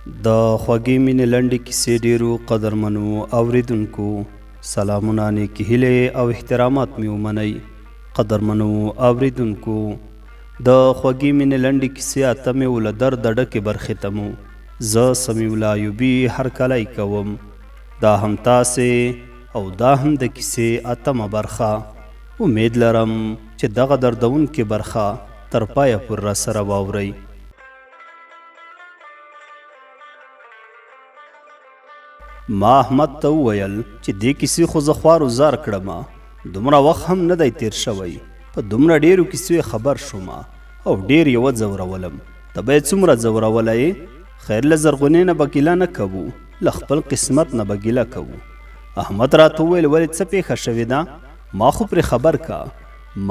د خوږې مینې لنډې کیسې ډیرو قدرمنو اوریدونکو سلامونه نیکې هیلې او احترامات مې ومنئ. قدرمنو اوریدونکو د خوږې مینې لنډې کیسې اتمې و له درده ډکې برخې ته مو زه سمیع الله ایوبي هرکلی کوم. دا هم تاسې او دا هم د کیسې اتمه برخه. امید لرم چې دغه دردونکې برخه تر پایه پورې راسره واورئ. ما احمد ته وویل چې دې کیسې خو زه خوار و زار کړم، دومره وخت هم نه دی تیر شوی، په دومره ډیرو کیسو خبر شوم او ډیر یې وځورولم. ته به یې څومره ځورولی؟ خیر له زرغونې نه به ګیله نه کوو، له خپل قسمت نه به ګیله کوو. احمد راته وویل ولې څه پیښه شوې ده؟ ما خو پرې خبر کا.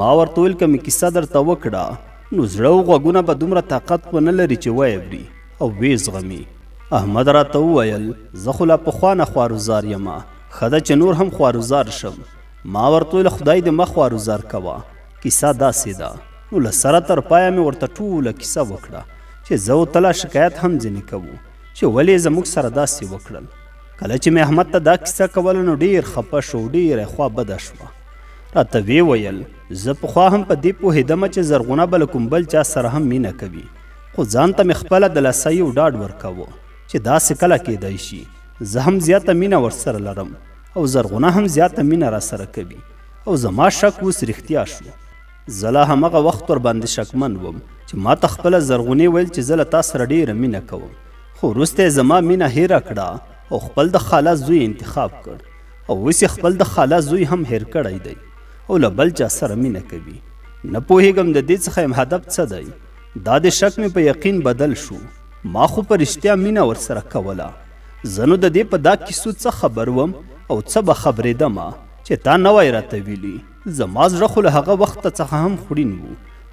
ما ورته وویل که مې کیسه درته وکړه نو زړه او غوږونه به دومره طاقت ونه لري چې ویې وړي او ویې زغمي. احمد راته وویل زه خو لا پخوا نه خوارزار یم، ښه ده چې نور هم خوارزار شم. ما ورته ویل خدای دې مه خوارزار کوه، کیسه داسې ده. نو له سره تر پایه مې ورته ټوله کیسه وکړه چې زه او ته لا شکایت هم ځینې کوو چې ولې زموږ سره داسې وکړل. کله چې مې احمد ته دا کیسه کوله نو ډېر خفه شو، ډېره خوا بده شوه. راته ویې ویل زه پخوا هم په دې پوهېدمه چې زرغونه به له کوم بل چا سره هم مینه کوي، خو ځان ته مې خپله د لاسایي او ډاډ ورکوه چې داسې کله کیدای شي. زه هم زیاته مینه ورسره لرم او زرغونه هم زیاته مینه راسره کوي او زما شک اوس رښتیا شو. زه لا همغه وخت ورباندې شکمن وم چې ما ته خپله زرغونې ویل چې زه له تا سره ډیره مینه کوم، خو وروسته یې زما مینه هیره کړه او خپل د خاله زوی انتخاب کړ او اوس یې خپل د خاله زوی هم هیر کړی دی او له بل چا سره مینه کوي. نه پوهېږم د دې څخه یم هدف څه دی. دا د شک مې په یقین بدل شو. ما خو په رښتیا مینه ورسره کوله. زه نو د دې په دا کیسو څه خبر وم او څه به خبرېدم چې تا نه وای راته ویلي. زما زړه خو له هغه وخته څخه هم خوړین و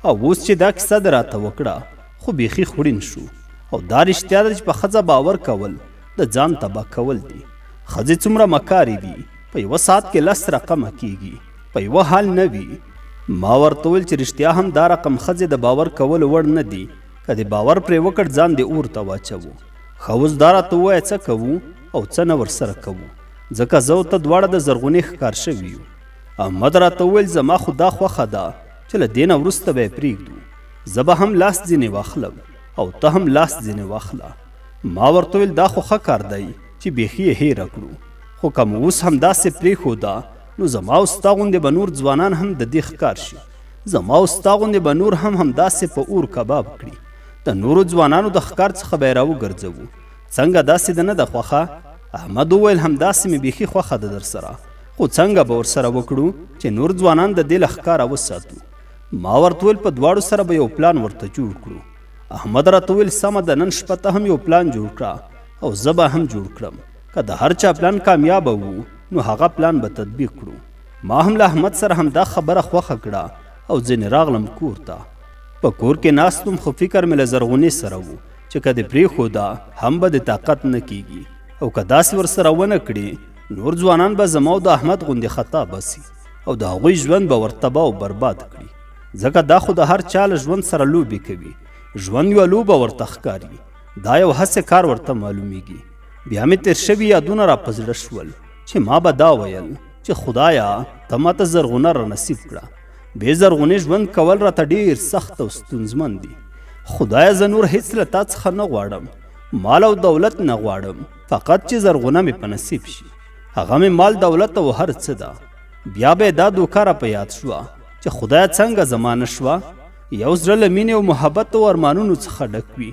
او اوس چې دا کیسه د راته وکړه خو بیخي خوړین شو. او دا رښتیا ده چې په ښځه باور کول د ځان تباه کول دي. ښځې څومره مکارې دي، په یوه ساعت کې 10 رقمه کیږي، په یوه حال نه وي. ما ورته ویل چې رښتیا هم دا رقم ښځې د باور کولو وړ نه دي، که دې باور پرې وکړ ځان دې اور ته واچوو. ښه اوس دا راته ووایه څه کوو او څه نه ورسره کوو، ځکه زه او ته دواړه د زرغونې ښکار شوي یو. احمد راته وویل زما خو دا خوښه ده چې له دې نه وروسته به یې پرېږدو، زه به هم لاس ځینې واخلم او ته هم لاس ځینې واخله. ما ورته ویل دا خو ښه کار دی چې بیخي یې هیره کړو، خو که مو اوس هم داسې پرېښوده نو زما او ستا غوندې به نور ځوانان هم د دې ښکار شي، زما او ستا غوندې به نور هم همداسې په اور کباب کړي، د نورو ځوانانو د ښکار څخه به یې راوګرځوو. څنګه داسې ده نه ده خوښه؟ احمد وویل همداسې مې بیخي خوښه ده در سره، خو څنګه به ورسره وکړو چې نور ځوانان د دې له ښکاره وساتو. ما ورته ویل په دواړو سره به یو پلان ورته جوړ کړو. احمد راته ویل سمه ده، نن شپه ته هم یو پلان جوړ کړه او زه به هم جوړ کړم. که د هر چا پلان کامیابه وو نو هغه پلان به تطبیق کړو. ما هم له احمد سره همدا خبره خوښه کړه او ځینې راغلم کور ته. په کور کې ناستم خو فکر مې له زرغونې سره و چې که دې پرېښوده هم به د طاقت نه کیږي او که داسې ورسره ونه کړي نور ځوانان به زما او د احمد غوندې خطا بسي او د هغوی ژوند به ورتباه او برباد کړي، ځکه دا خو د هر چا له ژوند سره لوبې کوي. ژوند یوه لوبه ورته ښکاري، دا یو هسې کار ورته معلومیږي. بیا مې تېر شوي یادونه را په زړه شول چې ما به دا ویل چې خدایه ته ماته زرغونه را نصیب کړه. بې زرغونې ژوند کول راته ډېر سخت او ستونزمن دي. خدایه زه نور هېڅ له تا څخه نه غواړم، مال او دولت نه غواړم، فقط چې زرغونه مې په نصیب شي. هغه مې مال دولت او هر څه ده. بیا به یې دا دوکه را په یاد شوه چې خدایه څنګه زما نه شوه. یو زړه له مینې او محبت او ارمانونو څخه ډک وي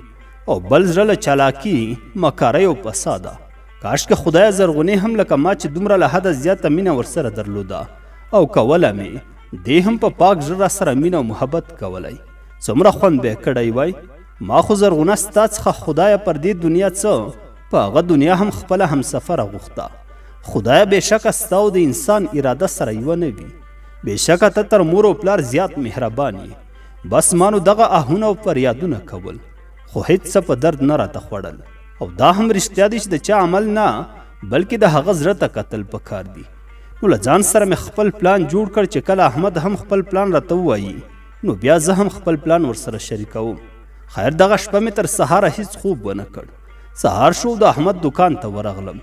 او بل زړه له چالاکي، مکارۍ او فساده. کاشکې خدایه زرغونې هم لکه ما چې دومره له حده زیاته مینه ورسره درلوده او کوله مې، دې هم په پاک زړه را سره مینه او محبت کولی. څومره خوند به یې کړی وای. ما خو زرغونه ستا څخه خدایه پر دې دنیا څه، په هغه دنیا هم خپله همسفره غوښته. خدایه بېشکه ستا او د انسان اراده سره یوه نه وي، بېشکه ته تر مور او پلار زیات مهربان یې. بس ما نو دغه آهونه او فریادونه کول خو هیڅ څه په درد نه راته خوړل. او دا هم رښتیا دی چې د چا عمل نه بلکې د هغه زړه ته کتل پکار دي. نو له ځان سره مې خپل پلان جوړ کړ چې کله احمد هم خپل پلان راته ووایي نو بیا زه هم خپل پلان ورسره شریکوم. خیر دغه شپه مې تر سهاره هیڅ خوب ونه کړ. سهار شو د احمد دکان ته ورغلم.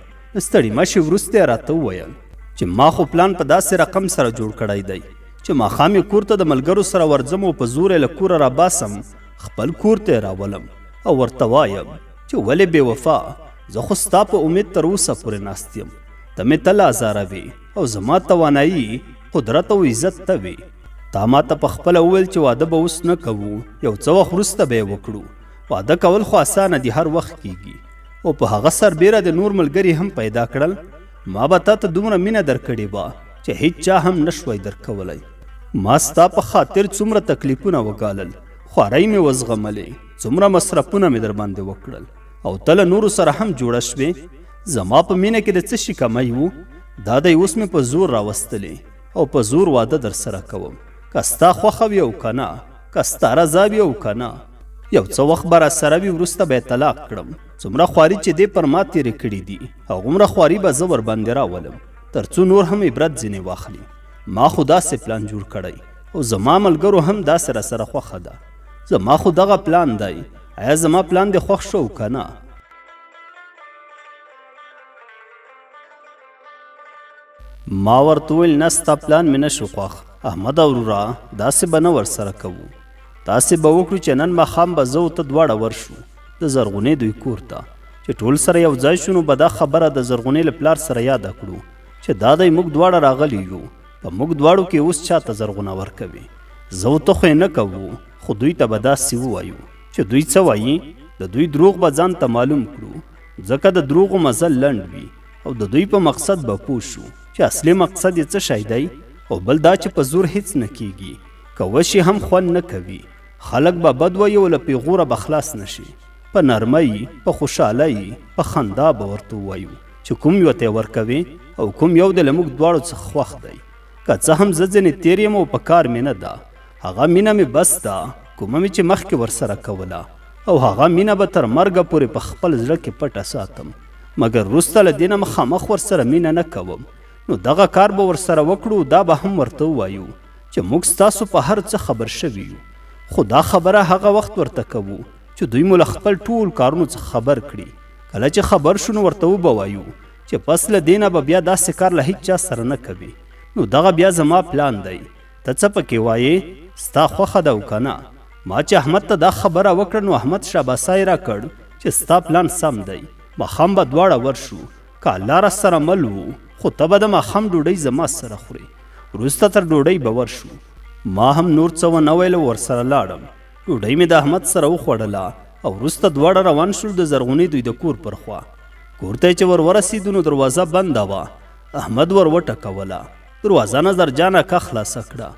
ستړي مشي وروسته راته وویل چې ما خو پلان په داسې رقم سره جوړ کړی دی چې ماښام یې کور ته د ملګرو سره ورځم او په زور یې له کوره راباسم، خپل کور ته یې راولم او ورته وایم چې ولې بې وفا، زه خو ستا په امید تر اوسه پورې ناست یم. ته مې تل ازاروې او زما توانایي قدرت او عزت ته وي. تا ما ته په خپله وویل چې واده به اوس نه کوو، یو څه وخت وروسته به یې وکړو. واده کول خو اسانه دي، هر وخت کیږي. او په هغه سربیره د نور ملګري هم پیدا کړل. ما به تا ته دومره مینه درکړې وه چې هیڅ چا هم نشوی درکولی. ما ستا په خاطر څومره تکلیفونه وګالل، خوارۍ مې وزغملې، څومره مصرفونه مې در باندې وکړل او ته له نورو سره هم جوړه شوې. زما په مینه کې د څه شي کمی و؟ دا دی اوس مې په زور راوستلې او په زور واده در سره کوم. که ستا خوښه وي او که نه، که ستا رضا وي او که نه. یو څه وخت به راسره وي، وروسته به یې طلاق کړم. څومره خواري چې دې پر ما تېرې کړي دي هغومره خواري به زه ورباندې راولم، تر څو نور هم عبرت ځینې واخلي. ما خو داسې پلان جوړ کړی او زما ملګرو هم داسې راسره خوښه ده. زما خو دغه پلان دی. آیا زما پلان دې خوښ شو که نه؟ ما ورته وویل نه، ستا پلان مې نه شو خوښ احمد او وروره، داسې به نه ورسره کوو. داسې به وکړو چې نن ماښام به زه او ته دواړه ورشو د زرغونې دوی کور ته، چې ټول سره یو ځای شو. نو به دا خبره د زرغونې له پلار سره یاده کړو چې دا دی موږ دواړه راغلي یو، په موږ دواړو کې اوس چاته زرغونه ورکوي. زه او ته خو یې نه کوو، خو دوی ته به داسې ووایو چې دوی څه وایي. د دوی دروغ به ځان ته معلوم کړو، ځکه د دروغو مزل لنډ وي او د دوی په مقصد به پوه شو چې اصلي مقصد یې څه شی دی. او بل دا چې په زور هیڅ نه کیږي، که وشي هم خوند نه کوي. خلک به بد وایي او له پیغوره به خلاص نشي. په نرمۍ، په خوشحالۍ، په خندا به ورته ووایو چې کوم یو ته ورکوي او کوم یو د له موږ دواړو څخه خوښ دی. که څه هم زه ځینې تېر یم او په کار مې نه ده، هغه مینه مې بس ده کومه مې چې مخکې ورسره کوله، او هغه مینه به تر مرګه پورې په خپل زړه کې پټه ساتم. مګر وروسته له دې نه مخامخ ورسره مینه نه کوم. نو دغه کار به ورسره وکړو. دا به هم ورته ووایو چې موږ ستاسو په هر څه خبر شوي یو، خو دا خبره هغه وخت ورته کوو چې دوی مو له خپل ټول کارونو څخه خبر کړي. کله چې خبر شو نو ورته وبه وایو چې پس له دې نه به بیا داسې کار له هیڅ چا سره نه کوي. نو دغه بیا زما پلان دی. ته څه پکې وایې؟ ستا خوښه ده او که نه؟ ما چې احمد ته دا خبره وکړه نو احمد شاباسای را کړ چې ستا پلان سم دی. ماښام به دواړه ورشو. که الله را سره مل وو، خو ته به د ماښام ډوډۍ زما سره خورې. وروسته تر ډوډۍ به ورشو. ما هم نور څه ونه ویل، ورسره لاړم. ډوډۍ مې د احمد سره وخوړله او وروسته دواړه روان شول د زرغونې دوی د کور پر خوا. کور ته چې ور ورسېدو نو دروازه بنده وه. احمد ور وټکوله. دروازه نظرجان اکا خلاصه کړه.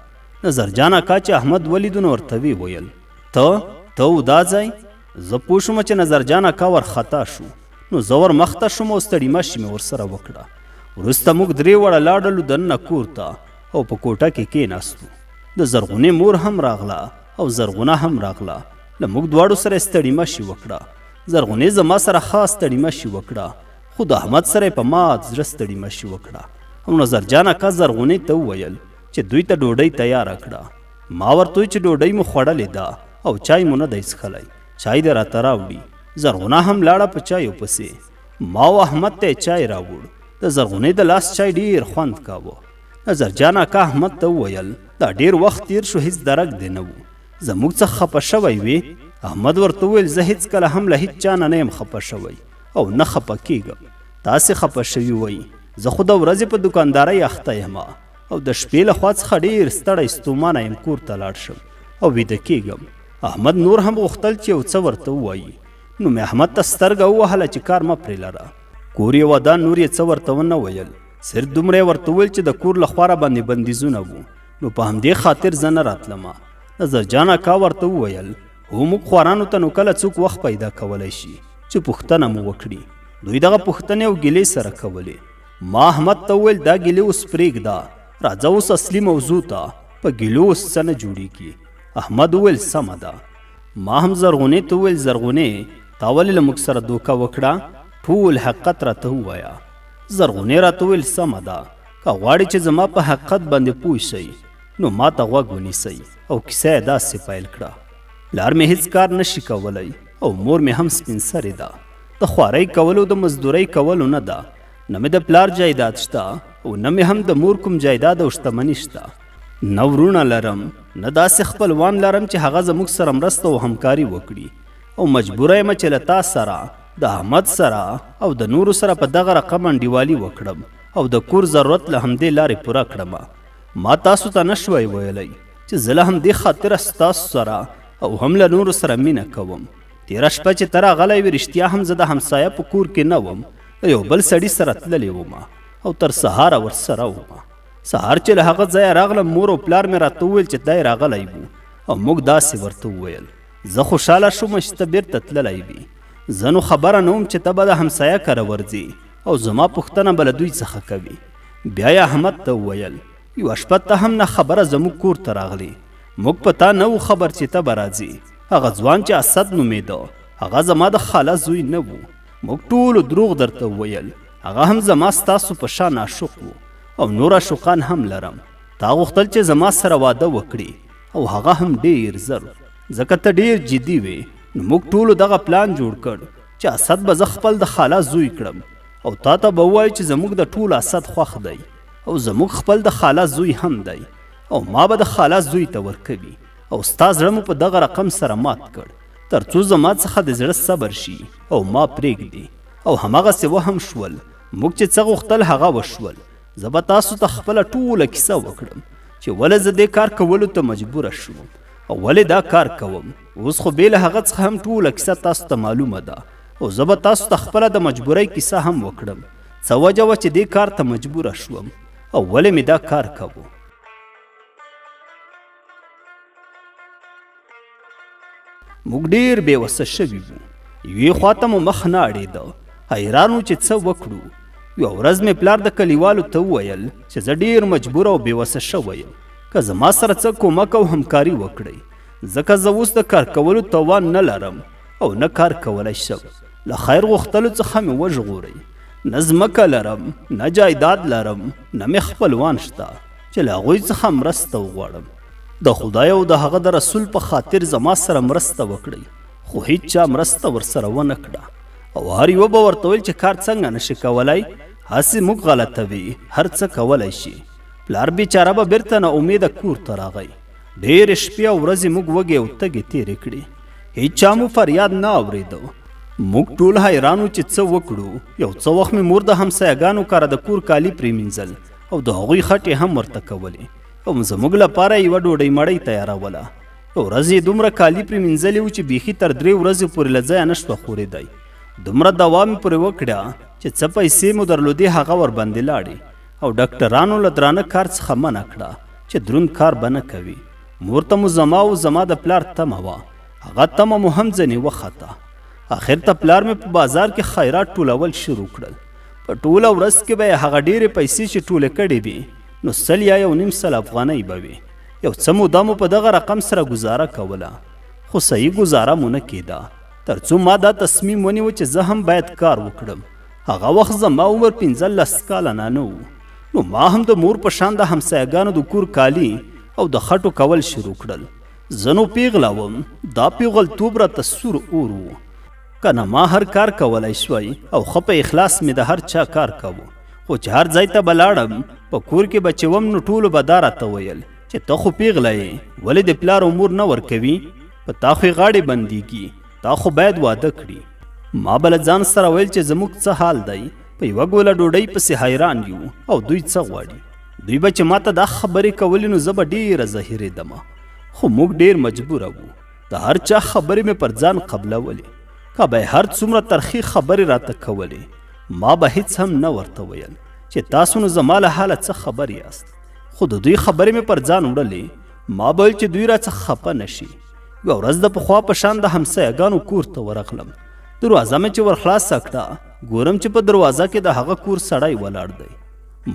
نظرجان اکا چې احمد ولیدو نو ورته ویې ویل ته و دا ځای؟ زه پوه شوم چې نظرجان اکا ورخطا شو. نو زه ور مخته شوم او ستړي مشي مې ورسره وکړه. وروسته موږ درې وړه لاړلو دننه کور ته او په کوټه کې کېناستو. د زرغونې مور هم راغله او زرغونه هم راغله. له موږ دواړو سره یې ستړي مشي وکړه. زرغونې زما سره خاص ستړي مشي وکړه، خو د احمد سره یې په مات زړه ستړي مشي وکړه. او نظرجان اکا زرغونې ته وویل چې دوی ته ډوډۍ تیاره کړه. ما ورته وویل چې ډوډۍ مو خوړلې ده او چای مو نه دی څښلی، چای دې راته راوړي. زرغونه هم لاړه په چایو پسې. ما او احمد ته یې چای راوړ. د زرغونې د لاس چای ډېر خوند کاوه. نظرجان اکا احمد ته وویل دا ډېر وخت تېر شو، هېڅ درک دې نه و، زموږ څخه خفه شوی وې؟ احمد ورته وویل زه هېڅکله هم له هېڅ چا نه یم خفه شوی او نه خفه کېږم. تاسې خفه شوي وئ، زه خو د ورځې په دوکاندارۍ اخته یم او د شپې له خوا څخه ډېر ستړی ستومانه یم کور ته لاړ شم او ویده کېږم. احمد نور هم غوښتل چې یو څه ورته ووایي. نو مې احمد ته سترګه ووهله چې کار مه پرې لره. کور یې ودان، نور یې څه ورته ونه ویل. صرف دومره یې ورته وویل چې د کور له خوا راباندې بندیزونه وو، نو په همدې خاطر زه نه راتلمه. نظرجان اکا ورته وویل هو موږ خوارانو ته نو کله څوک وخت پیدا کولی شي چې پوښتنه مو وکړي. دوی دغه پوښتنې او ګیلې سره کولې. ما احمد ته وویل دا ګیلې اوس پرېږده، راځه اوس اصلي موضوع ته. په ګیلو اوس څه نه جوړېږي. احمد وویل سمه ده. ما هم زرغونې ته وویل زرغونې تا ولې له موږ سره دوکه وکړه؟ ټول حقیقت راته ووایه. زرغونې راته وویل سمه ده، که غواړې چې زما په حقیقت باندې پوه شئ نو ما ته غوږ ونیسئ. او کیسه یې داسې پیل کړه. پلار مې هېڅ کار نشي کولی او مور مې هم سپین سرې ده. د خوارۍ کولو د مزدورۍ کولو نه ده، نه مې د پلار جایداد شته او نه مې هم د مور کوم جایداد او شتمني شته. نه ورونه لرم، نه داسې خپلوان لرم چې هغه زموږ سره مرسته او همکاري وکړي، او مجبوره یم چې له تا سره، د احمد سره او د نورو سره په دغه رقم انډیوالي وکړم او د کور ضرورت له همدې لارې پوره کړم. ما تاسو ته نشوی ویلی چې زه له همدې خاطره ستاسو سره او هم له نورو سره مینه کوم. تېره شپه چې ته راغلی وې رښتیا هم زه د همسایه په کور کې نه وم، د یو بل سړي سره تللی وم او تر سهاره ورسره وم. سهار چې له هغه ځایه راغلم مور او پلار مې راته وویل چې دی راغلی و او موږ داسې ورته وویل. زه خوشحاله شوم چې ته بیرته تللی وي. زه نو خبره نه وم چې ته به د همسایه کره ورځې او زما پوښتنه به له دوی څخه کوي. بیا یې احمد ته وویل یوه شپه ته هم نه خبره زموږ کور ته راغلی، موږ په تا نه و خبر چې ته به راځې. هغه ځوان چې اسد نومېده هغه زما د خاله زوی نه و. موږ ټولو دروغ درته وویل. هغه هم زما ستاسو په شان عاشق و او نور عاشقان هم لرم. تا غوښتل چې زما سره واده وکړي او هغه هم ډیر زر، ځکه ته ډیر جدي وې. نو موږ ټولو دغه پلان جوړ کړ چې اسد به زه خپل د خاله زوی کړم او تا ته به ووایو چې زموږ د ټولو اسد خوښ دی او زموږ خپل د خاله زوی هم دی او ما به د خاله زوی ته ورکوي او ستا زړه مو په دغه رقم سره مات کړ تر څو زما څخه د زړه صبر شي او ما پرېږدي. او هماغسې وهم شول. موږ چې څه غوښتل هغه وشول. زه به تاسو ته خپله ټوله کیسه وکړم چې ولې زه دې کار کولو ته مجبوره شوم او ولې دا کار کوم. اوس خو بې له هغه څخه هم ټوله کیسه تاسو ته معلومه ده او زه به تاسو ته خپله د مجبورۍ کیسه هم وکړم. څه وجه وه چې دې کار ته مجبوره شوم او ولې مې دا کار کوو. موږ ډېر بېوسه شوي وو. یوې خوا ته مو مخ نه اړېده. حیران وو چې څه وکړو. یوه ورځ مې پلار د کلیوالو ته وویل چې زه ډېر مجبور او بېوسه شوی یم، که زما سره څه کومک او همکاري وکړئ، ځکه زه اوس د کار کولو توان نه لرم او نه کار کولی شم. له خیر غوښتلو څخه مې وژغورئ. نه ځمکه لرم، نه جایداد لرم، نه مې خپلوان شته چې له هغوی څخه مرسته وغواړم. د خدای او د هغه د رسول په خاطر زما سره مرسته وکړئ. خو هیڅ چا مرسته ورسره ونه کړه او هر یوه به ورته ویل چې کار څنګه نشي کولی، هسې موږ غلطوي، هر څه کولی شي. پلار بیچاره به بیرته نا امیده کور ته راغی. ډېرې شپې او ورځې موږ وږې او تږې تېرې کړې. هیڅ چا مو فریاد نه اورېده. موږ ټول حیران وو چې څه وکړو. یو څه وخت مې مور د همسایهګانو کره د کور کالي پرېمینځل او د هغوی خټې هم ورته کولې او زموږ لپاره یوه ډوډۍ مړۍ تیاروله. ورځ یې دومره کالي پرېمینځلي وو چې بیخي تر 3 ورځې پورې له ځایه نه شوه خورېدی. دومره دوا مې پرې وکړه چې څه پیسې مو درلودې هغه ورباندې لاړې او ډاکټرانو له درانه کار څخه منع کړه چې دروند کار به نه کوي. مور ته مو زما او زما د پلار تمه وه. هغه تمه مو هم ځنې وخته. آخر ته پلار مې په بازار کې خیرات ټولول شروع کړل. په ټوله ورځ کې به یې هغه ډېرې پیسې چې ټولې کړې وې نو 100 یا 1.5 افغانۍ به وې. یو څه موده مو په دغه رقم سره ګزاره کوله، خو صحیح ګزاره مو نه کېده تر څو ما دا تصمیم ونیو چې زه هم باید کار وکړم. هغه وخت زما عمر 15 کاله نه و. نو ما هم د مور په شان د همسایهګانو د کور کالي او د خټو کول شروع کړل. زه نو پیغله وم. دا پیغلتوب راته سور اور و. که نه ما هر کار کولی شوی او ښه په اخلاص مې د هر چا کار کوو، خو چې هر ځای ته به لاړم په کور کې به چې وم نو ټولو به دا راته ویل چې ته خو پیغله یې، ولې د پلار او مور نه ورکوي؟ په تا خو یې غاړې بندېږي، تا خو باید واده کړي. ما به له ځان سره ویل چې زموږ څه حال دی، په یوه ګوله ډوډۍ پسې حیران یو او دوی څه غواړي. دوی به چې ما ته دا خبرې کولې نو زه به ډېره زهیرېدم، خو موږ ډېر مجبوره وو. د هر چا خبرې مې پر ځان قبلولې. که به هر څومره ترخې خبرې راته کولې ما به هیڅ هم نه ورته ویل چې تاسو نو زما له حاله څه خبر یاست. خو د دوی خبرې مې پر ځان وړلې. ما به ویل چې دوی راڅخه خفه نه شي. یوه ورځ د پخوا په شان د همسایهګانو کور ته ورغلم. دروازه مې چې ورخلاصه کړه ګورم چې په دروازه کې د هغه کور سړی ولاړ دی.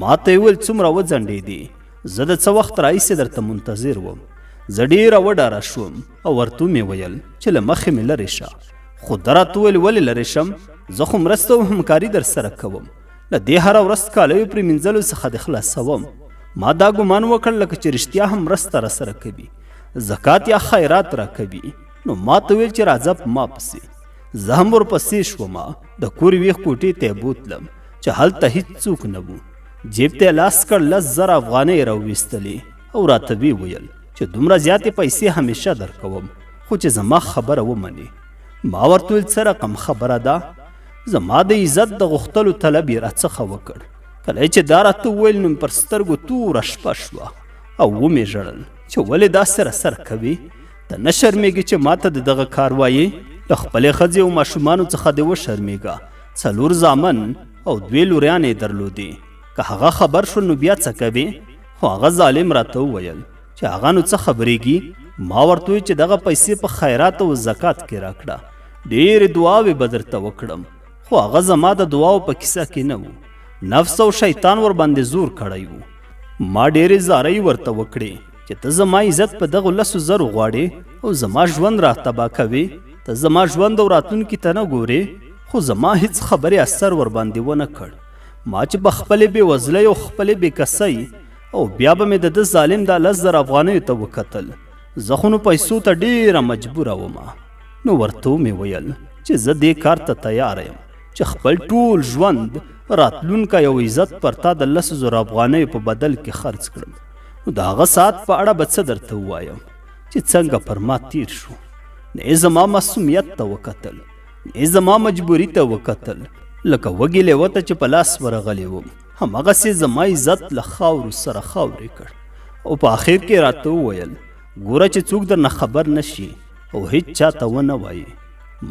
ما ته یې ویل څومره وځنډېدې، زه د څه وخت راهیسې درته منتظر وم. زه ډېره وډاره شوم او ورته مې ویل چې له مخې مې لرې شه. خو ده راته ویل ولې لرې شم؟ زه خو مرسته او همکاري در سره کوم، له دې هره ورځ کالیو پرېمینځلو څخه دې خلاصوم. ما دا ګمان وکړ لکه چې رښتیا هم مرسته را سره کوي، زکات یا خیرات را کوي. نو ما ته ویل چې راځه په ما پسې. زه هم ورپسې شومه د کور ویښ کوټې ته بوتلم چې هلته هیڅوک نه وو. جیب ته لاس کړ 10,000 افغانۍ راویستلې او راته ویې ویل چې دومره زیاتې پیسې همیشه درکوم خو چې زما خبره ومنې. ما ورته ویل څه رقم خبره ده؟ زما د عزت د غوښتلو طلب یې راڅخه وکړ. کله چې دا راته وویل نو پر سترګو توره شپه شوه او ومې ژړل چې ولې داسې راسره کوې؟ ته نه شرمېږې چې ما ته د دغه کار وایې؟ له خپلې ښځې او ماشومانو څخه دې وشرمېږه. 4 زامن او 2 لوریانې یې درلودې. که هغه خبر شو نو بیا څه کوې؟ خو هغه ظالم راته وویل چې هغه نو څه خبرېږي؟ ما ورته وویل چې دغه پیسې په خیرات او زکات کې راکړه. ډېرې دعاوې به درته وکړم خو هغه زما د دعاو په کیسه کې نه و. نفس او شیطان ور باندې زور کړی و. ما ډېرې زارۍ ورته وکړې چې ته زما عزت په دغو 10,000 غواړې او زما ژوند را تباه کوې. ته زما ژوند او راتلونکي ته نه ګورې. خو زما هیڅ خبرې اثر ور باندې ونه کړ. ما چې په خپلې بېوزلۍ او خپلې بېکسۍ او بیا به مې د ده ظالم دا 10,000 افغانیو ته وکتل. زه خو نو پیسو ته ډېره مجبوره ومه. نو ورته مې ویل چې زه دې کار ته تیار یم چې خپل ټول ژوند راتلونکی او عزت پر تا د 10,000 افغانیو په بدل کې خرڅ کړم. نو د هغه ساعت په اړه به څه درته ووایم چې څنګه پر ما تیر شو. نه یې زما معصومیت ته وکتل نه یې زما مجبوري ته وکتل. لکه وږي لیوه ته چې په لاس ورغلی وم همغسې زما عزت له خاورو سره خاورې کړ. او په آخر کې راته وویل ګوره چې څوک درنه خبر نشي او هیڅ چاته ونه وایي.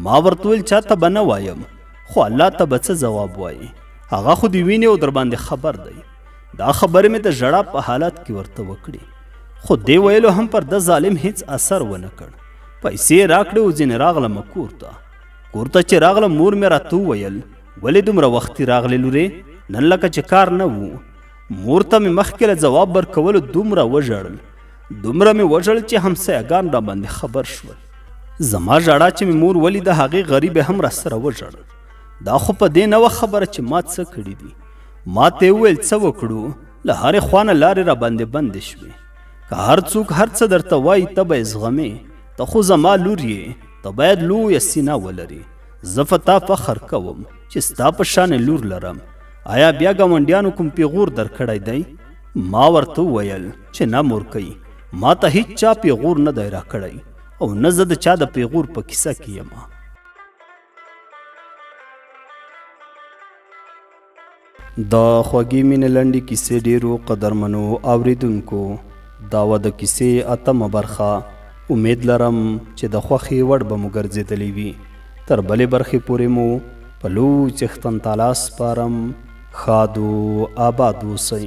ما ورته ویل چاته به نه وایم خو الله ته به څه جواب وایي؟ هغه خو د وینې او در باندې خبر دی. دا خبرې مې د ژړا په حالت کې ورته وکړې خو دې ویلو هم پر د ظالم هیڅ اثر ونه کړ. پیسې راکړې او ځینې راغلم کور ته. کور ته چې راغلم مور مې راته وویل ولې دومره وختي راغلې لورې؟ نن لکه چې کار نه وو. مور ته مې مخکې له ځواب ورکولو دومره وژړل چې همسایهګان را باندې خبر شول. زما ژړا چې مې مور ولیده هغې غریبې هم راسره وژړل. دا خو په دې نه وه خبره چې ما څه کړي دي. ما ته یې وویل څه وکړو؟ له هرې خوا نه لارې را باندې بندې شوې. که هر څوک هر څه درته وایي ته به یې زغمې. ته خو زما لور یې ته باید لویه سینه ولرې. زه په تا فخر کوم چې ستا په شانې لور لرم. آیا بیا ګاونډیانو کوم پیغور درکړی دی؟ ما ورته وویل چې نه مورکۍ ما ته هیڅ چا پیغور نه دی راکړی او نه زه د چا د پیغور په کیسه کې یم. د خوږې مینې لنډې کیسې ډېرو قدرمنو اوریدونکو دا وه د کیسې 8مه برخه. امید لرم چې د خوښې وړ به مو ګرځېدلې وي. تر بلې برخې پورې مو په لوی څښتن تعالی سپارم. ښاد و آباد اوسئ.